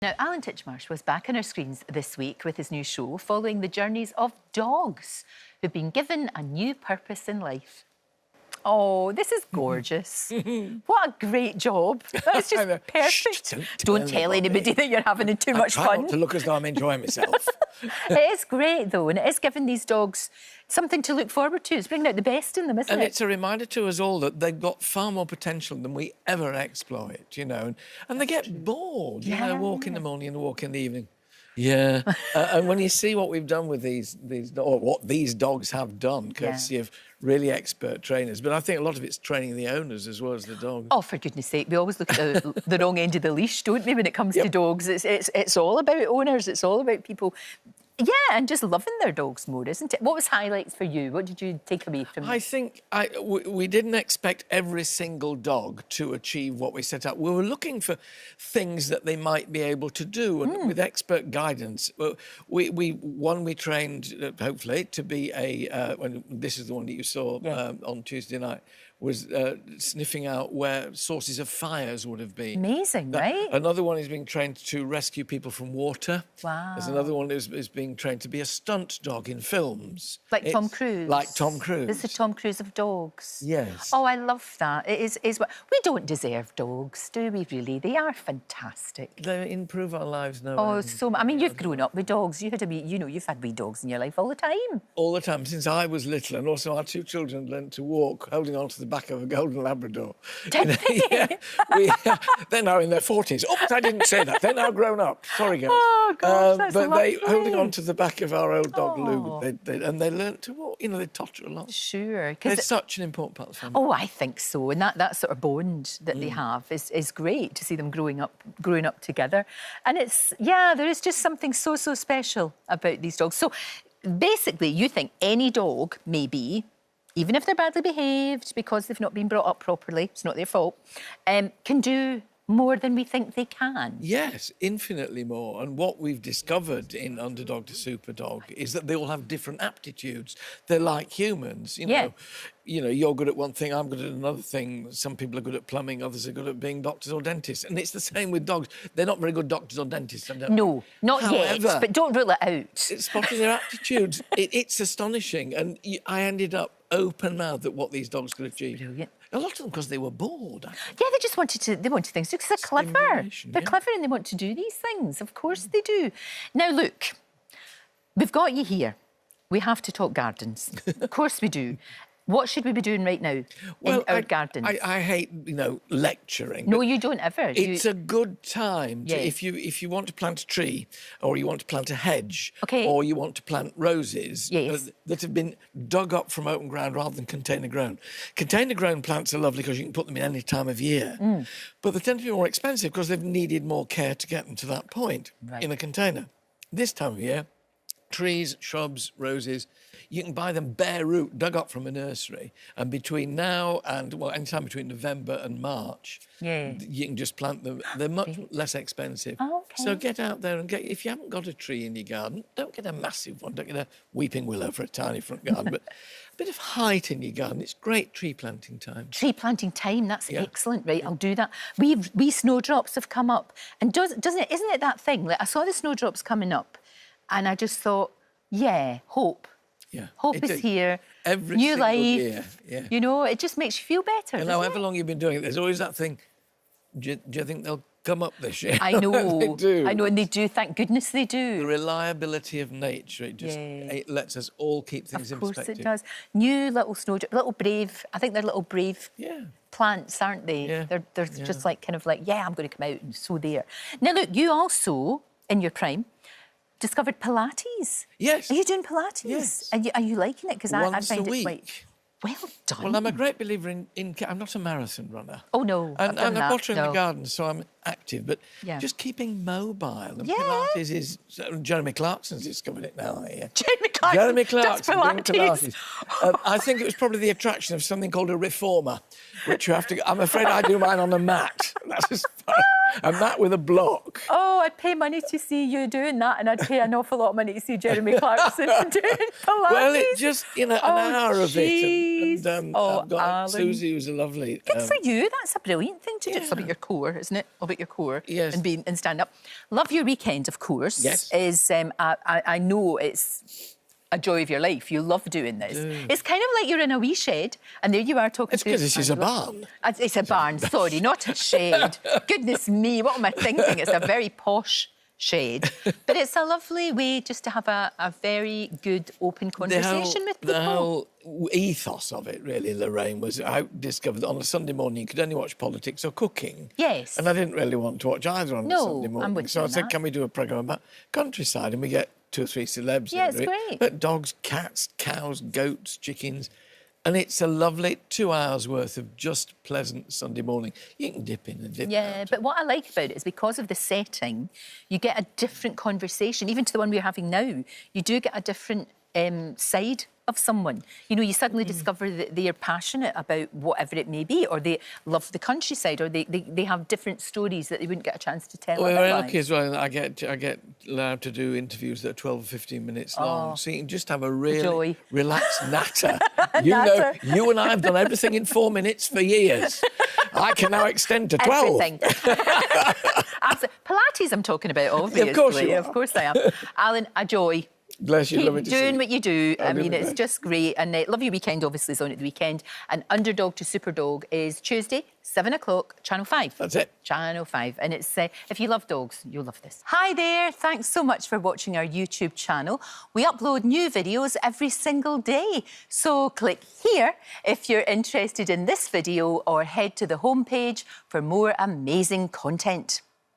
Now, Alan Titchmarsh was back on our screens this week with his new show following the journeys of dogs who've been given a new purpose in life. Oh, this is gorgeous. What a great job. That's just perfect. Shh, don't tell anybody that you're having too much try fun. Not to look as though I'm enjoying myself. It is great, though, and it is giving these dogs something to look forward to. It's bringing out the best in them, isn't it? And it's a reminder to us all that they've got far more potential than we ever exploit, you know. And they get bored, you know, walk in the morning and walk in the evening. Yeah. And when you see what we've done with these or what these dogs have done, courtesy of really expert trainers. But I think a lot of it's training the owners as well as the dogs. Oh, for goodness sake, we always look at the wrong end of the leash, don't we, when it comes to dogs? It's all about owners, it's all about people. Yeah, and just loving their dogs more, isn't it? What was highlights for you? What did you take away from it? I think we didn't expect every single dog to achieve what we set up. We were looking for things that they might be able to do, and with expert guidance. We trained, hopefully, to be this is the one that you saw on Tuesday night, was sniffing out where sources of fires would have been. Amazing, right? Another one is being trained to rescue people from water. Wow. There's another one is being trained to be a stunt dog in films. Like Tom Cruise? Like Tom Cruise. It's the Tom Cruise of dogs. Yes. Oh, I love that. It is. We don't deserve dogs, do we, really? They are fantastic. They improve our lives now. Oh, so much. I mean, you've grown up with dogs. You had you've had wee dogs in your life all the time. All the time, since I was little, and also our two children learned to walk, holding on to the back of a golden Labrador. Did they? They're now in their 40s. Oops, I didn't say that. They're now grown up. Sorry, girls. Oh, gosh, that's but lovely. holding on to the back of our old dog, Lou, and they learned to walk. You know, they totter along. Sure. They're such an important part of the family. Oh, I think so. And that sort of bond that they have is great to see them growing up together. And there is just something so special about these dogs. So basically, you think any dog, maybe, even if they're badly behaved because they've not been brought up properly, it's not their fault, can do more than we think they can. Yes, infinitely more. And what we've discovered in Underdog to Superdog is that they all have different aptitudes. They're like humans, you know. You know, you're good at one thing, I'm good at another thing. Some people are good at plumbing, others are good at being doctors or dentists. And it's the same with dogs. They're not very good doctors or dentists. No, not yet, but don't rule it out. It's spotting their aptitudes. It's astonishing. And I ended up open-mouthed at what these dogs could achieve. Brilliant. A lot of them because they were bored. Yeah, they just wanted things to do because they're clever. They're clever and they want to do these things. Of course they do. Now, look, we've got you here. We have to talk gardens. Of course we do. What should we be doing right now in our gardens? I hate, lecturing. No, you don't ever. It's a good time to, if you want to plant a tree, or you want to plant a hedge, or you want to plant roses that have been dug up from open ground rather than container grown. Container grown plants are lovely because you can put them in any time of year, but they tend to be more expensive because they've needed more care to get them to that point in a container. This time of year, trees, shrubs, roses, you can buy them bare root, dug up from a nursery. And between now and, anytime between November and March, you can just plant them. They're much less expensive. So get out there and if you haven't got a tree in your garden, don't get a massive one. Don't get a weeping willow for a tiny front garden, but a bit of height in your garden. It's great tree planting time. Tree planting time, that's excellent, right? I'll do that. Wee snowdrops have come up. And isn't it that thing? Like, I saw the snowdrops coming up and I just thought, hope. Yeah. Hope is here. Every new life. Year. Yeah. You know, it just makes you feel better. And however long you've been doing it, there's always that thing. Do you think they'll come up this year? I know. They do. I know, and they do. Thank goodness they do. The reliability of nature, it lets us all keep things in perspective. Of course it does. New little snowdrop, little brave. I think they're little brave plants, aren't they? Yeah. They're just like I'm going to come out and so there. Now look, you also in your prime discovered Pilates. Yes. Are you doing Pilates? Yes. Are you liking it? Because I find a week. it like, well done. Well, I'm a great believer in I'm not a marathon runner. Oh, no. And I'm a potter in the garden, so I'm active, but just keeping mobile. And Pilates is... Jeremy Clarkson's discovered it now, I hear. Jeremy Clarkson Pilates. I think it was probably the attraction of something called a reformer, which you have to... I'm afraid I do mine on a mat. That's as far... And that with a block. Oh, I'd pay money to see you doing that, and I'd pay an awful lot of money to see Jeremy Clarkson doing Pilates. Well, it just, an hour of it. And I've got Alan. Susie, was a lovely... Good for you. That's a brilliant thing to do. It's about your core, isn't it? About your core. Yes. And stand up. Love Your Weekend, of course. Yes. I know it's a joy of your life. You love doing this. It's kind of like you're in a wee shed, and there you are talking It's because this is a barn. It's a barn, sorry, not a shed. Goodness me, what am I thinking? It's a very posh shed. But it's a lovely way just to have a very good, open conversation with people. The whole ethos of it, really, Lorraine, was I discovered that on a Sunday morning you could only watch politics or cooking. Yes. And I didn't really want to watch either on a Sunday morning. I'm So I said, can we do a programme about countryside? And we get 2 or 3 celebs. Yeah, it's great. But dogs, cats, cows, goats, chickens. And it's a lovely 2 hours worth of just pleasant Sunday morning. You can dip in and dip out. Yeah, but what I like about it is because of the setting, you get a different conversation. Even to the one we're having now, you do get a different side of someone. You suddenly discover that they are passionate about whatever it may be, or they love the countryside, or they have different stories that they wouldn't get a chance to tell. Well, we're lucky as well. I get allowed to do interviews that are 12 or 15 minutes long, so you can just have a really relaxed natter. You and I have done everything in 4 minutes for years. I can now extend to 12. Everything. Pilates I'm talking about, obviously. Of course you are. Of course I am. Alan, a joy. Bless you, Keep doing what you do. I mean, it's just great. And Love Your Weekend, obviously, is on at the weekend. And Underdog to Superdog is Tuesday, 7 o'clock, Channel 5. That's it. Channel 5. And it's if you love dogs, you'll love this. Hi there. Thanks so much for watching our YouTube channel. We upload new videos every single day. So click here if you're interested in this video, or head to the homepage for more amazing content.